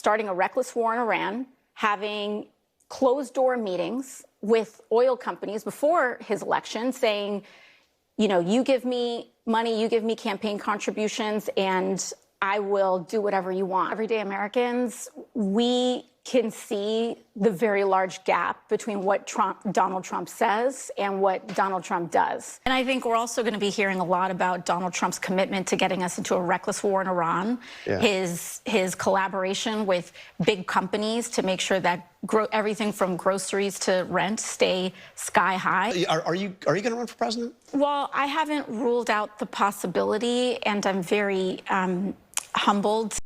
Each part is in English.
starting a reckless war in Iran, having closed-door meetings with oil companies before his election saying, you know, you give me money, you give me campaign contributions, and I will do whatever you want. Everyday Americans, we can see the very large gap between what Donald Trump says and what Donald Trump does. And I think we're also going to be hearing a lot about Donald Trump's commitment to getting us into a reckless war in Iran, his collaboration with big companies to make sure that everything from groceries to rent stay sky high. Are you going to run for president? Well, I haven't ruled out the possibility, and I'm very humbled.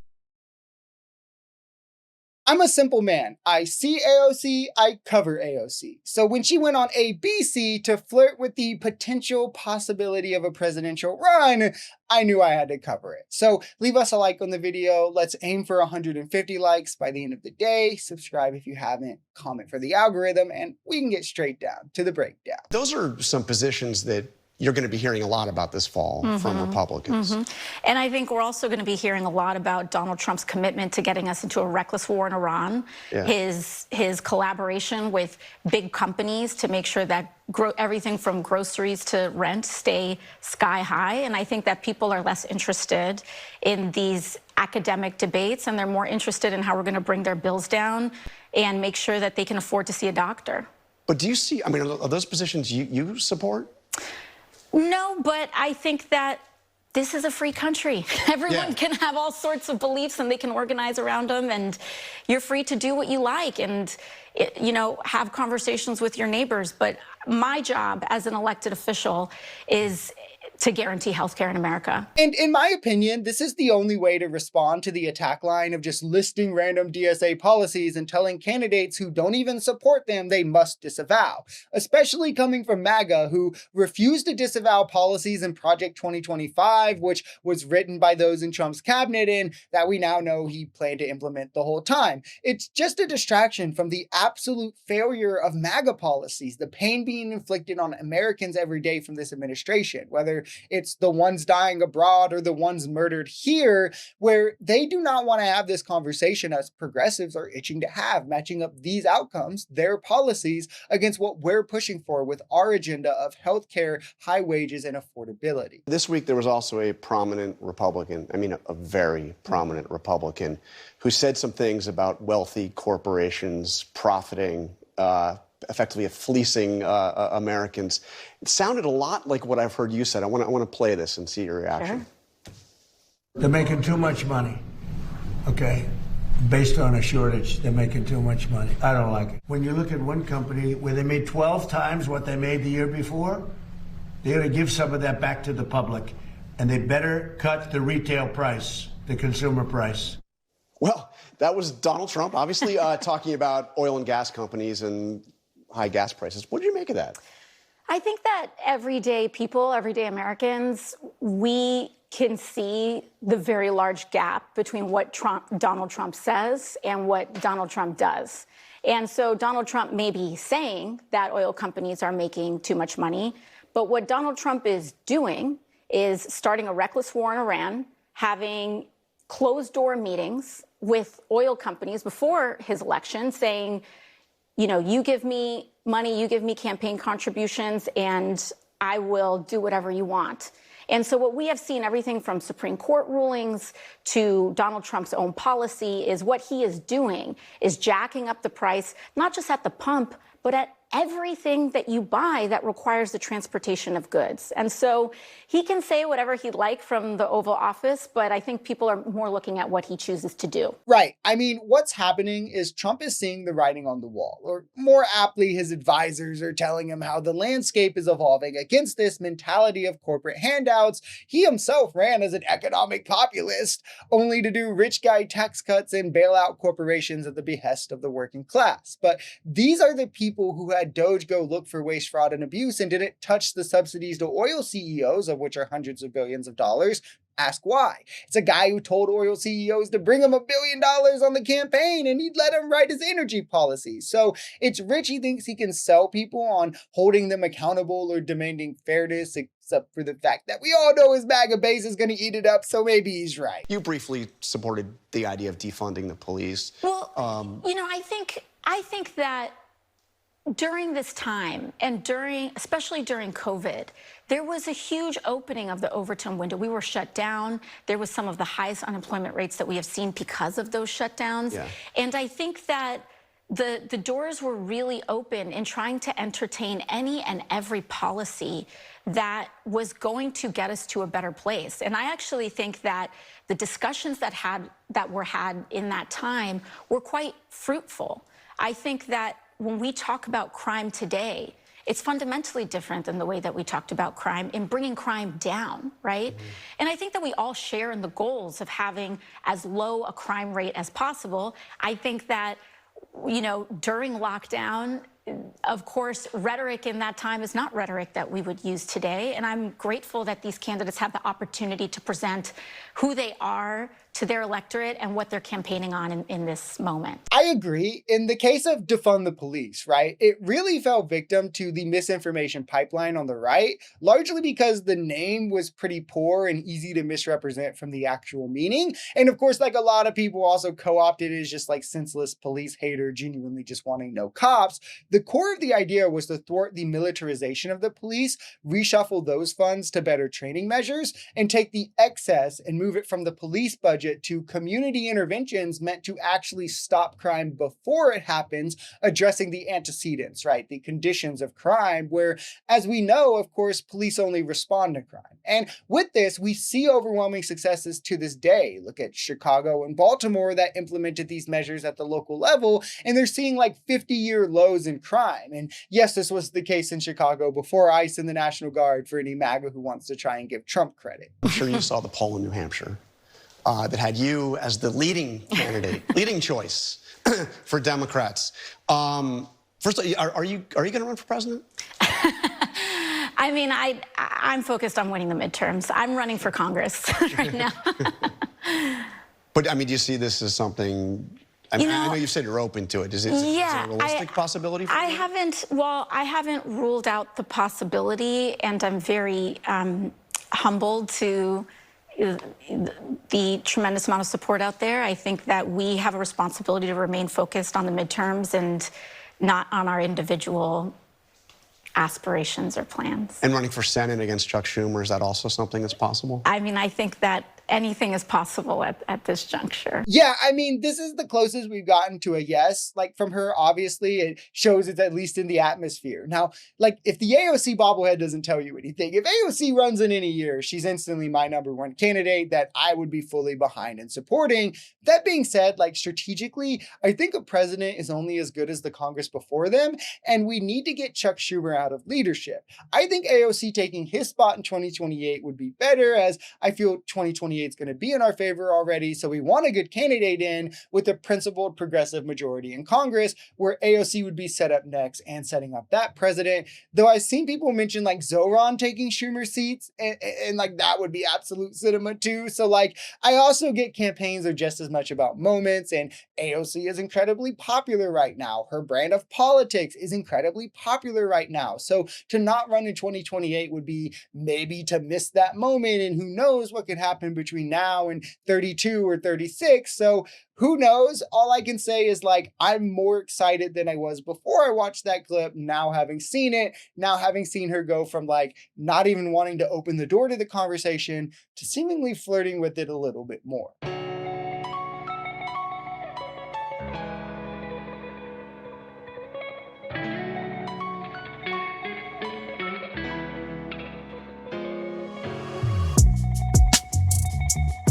I'm a simple man. I see AOC, I cover AOC. So when she went on ABC to flirt with the potential possibility of a presidential run, I knew I had to cover it. So leave us a like on the video. Let's aim for 150 likes by the end of the day. Subscribe if you haven't, comment for the algorithm, and we can get straight down to the breakdown. Those are some positions that you're going to be hearing a lot about this fall from Republicans. And I think we're also going to be hearing a lot about Donald Trump's commitment to getting us into a reckless war in Iran, his collaboration with big companies to make sure that everything from groceries to rent stay sky high. And I think that people are less interested in these academic debates, and they're more interested in how we're going to bring their bills down and make sure that they can afford to see a doctor. But do you see, I mean, are those positions you support? No, but I think that this is a free country. Everyone can have all sorts of beliefs and they can organize around them, and you're free to do what you like and, you know, have conversations with your neighbors. But my job as an elected official is to guarantee healthcare in America. And in my opinion, this is the only way to respond to the attack line of just listing random DSA policies and telling candidates who don't even support them they must disavow, especially coming from MAGA, who refused to disavow policies in Project 2025, which was written by those in Trump's cabinet and that we now know he planned to implement the whole time. It's just a distraction from the absolute failure of MAGA policies, the pain being inflicted on Americans every day from this administration, whether it's the ones dying abroad or the ones murdered here, where they do not want to have this conversation as progressives are itching to have, matching up these outcomes, their policies, against what we're pushing for with our agenda of healthcare, high wages, and affordability. This week, there was also a prominent Republican, I mean, a very prominent Republican, who said some things about wealthy corporations profiting, effectively fleecing Americans. It sounded a lot like what I've heard you said. I want to play this and see your reaction. Sure. They're making too much money, okay? Based on a shortage, they're making too much money. I don't like it. When you look at one company where they made 12 times what they made the year before, they're going to give some of that back to the public, and they better cut the retail price, the consumer price. Well, that was Donald Trump, obviously, talking about oil and gas companies and high gas prices. What did you make of that? I think that everyday people, everyday Americans, we can see the very large gap between what Donald Trump says and what Donald Trump does. And so Donald Trump may be saying that oil companies are making too much money, but what Donald Trump is doing is starting a reckless war in Iran, having closed-door meetings with oil companies before his election saying, you know, you give me money, you give me campaign contributions, and I will do whatever you want. And so what we have seen, everything from Supreme Court rulings to Donald Trump's own policy, is what he is doing is jacking up the price, not just at the pump, but at everything that you buy that requires the transportation of goods. And so he can say whatever he'd like from the Oval Office, but I think people are more looking at what he chooses to do. Right. I mean, what's happening is Trump is seeing the writing on the wall, or more aptly, his advisors are telling him how the landscape is evolving against this mentality of corporate handouts. He himself ran as an economic populist, only to do rich guy tax cuts and bail out corporations at the behest of the working class. But these are the people who had Doge go look for waste, fraud, and abuse and didn't touch the subsidies to oil CEOs, of which are hundreds of billions of dollars, Ask why. It's a guy who told oil CEOs to bring him $1 billion on the campaign and he'd let him write his energy policies. So it's rich he thinks he can sell people on holding them accountable or demanding fairness, except for the fact that we all know his MAGA base is going to eat it up, so maybe he's right. You briefly supported the idea of defunding the police. Well, I think that during this time and especially during COVID, there was a huge opening of the Overton window. We were shut down. There was some of the highest unemployment rates that we have seen because of those shutdowns. Yeah. And I think that the doors were really open in trying to entertain any and every policy that was going to get us to a better place. And I actually think that the discussions that were had in that time were quite fruitful. I think that when we talk about crime today, it's fundamentally different than the way that we talked about crime in bringing crime down, right? Mm-hmm. And I think that we all share in the goals of having as low a crime rate as possible. I think that, during lockdown, of course, rhetoric in that time is not rhetoric that we would use today. And I'm grateful that these candidates have the opportunity to present who they are to their electorate and what they're campaigning on in this moment. I agree. In the case of defund the police, right, it really fell victim to the misinformation pipeline on the right, largely because the name was pretty poor and easy to misrepresent from the actual meaning. And of course, like a lot of people also co-opted it as just like senseless police hater, genuinely just wanting no cops. The core of the idea was to thwart the militarization of the police, reshuffle those funds to better training measures, and take the excess and move it from the police budget to community interventions meant to actually stop crime before it happens, addressing the antecedents, right? The conditions of crime, where, as we know, of course, police only respond to crime. And with this, we see overwhelming successes to this day. Look at Chicago and Baltimore that implemented these measures at the local level, and they're seeing like 50-year lows in crime. And yes, this was the case in Chicago before ICE and the National Guard, for any MAGA who wants to try and give Trump credit. I'm sure you saw the poll in New Hampshire that had you as the leading candidate, leading choice for Democrats. First, are you going to run for president? I mean, I'm focused on winning the midterms. I'm running for Congress right now. But I mean, do you see this as something? I know you said you're open to it. Is it a realistic possibility for you? I haven't ruled out the possibility, and I'm very humbled to the tremendous amount of support out there. I think that we have a responsibility to remain focused on the midterms and not on our individual aspirations or plans. And running for Senate against Chuck Schumer, is that also something that's possible? I mean, I think that anything is possible at this juncture. Yeah, I mean, this is the closest we've gotten to a yes. Like, from her, obviously, it shows it's at least in the atmosphere. Now, like, if the AOC bobblehead doesn't tell you anything, if AOC runs in any year, she's instantly my #1 candidate that I would be fully behind and supporting. That being said, like, strategically, I think a president is only as good as the Congress before them, and we need to get Chuck Schumer out of leadership. I think AOC taking his spot in 2028 would be better, as I feel 2028 is going to be in our favor already. So we want a good candidate in with a principled progressive majority in Congress, where AOC would be set up next and setting up that president. Though I've seen people mention like Zoran taking Schumer seats, and like that would be absolute cinema too. So like, I also get campaigns are just as much about moments, and AOC is incredibly popular right now. Her brand of politics is incredibly popular right now. So to not run in 2028 would be maybe to miss that moment, and who knows what could happen between now and 32 or 36. So who knows? All I can say is like, I'm more excited than I was before I watched that clip. Now having seen it, now having seen her go from like not even wanting to open the door to the conversation to seemingly flirting with it a little bit more.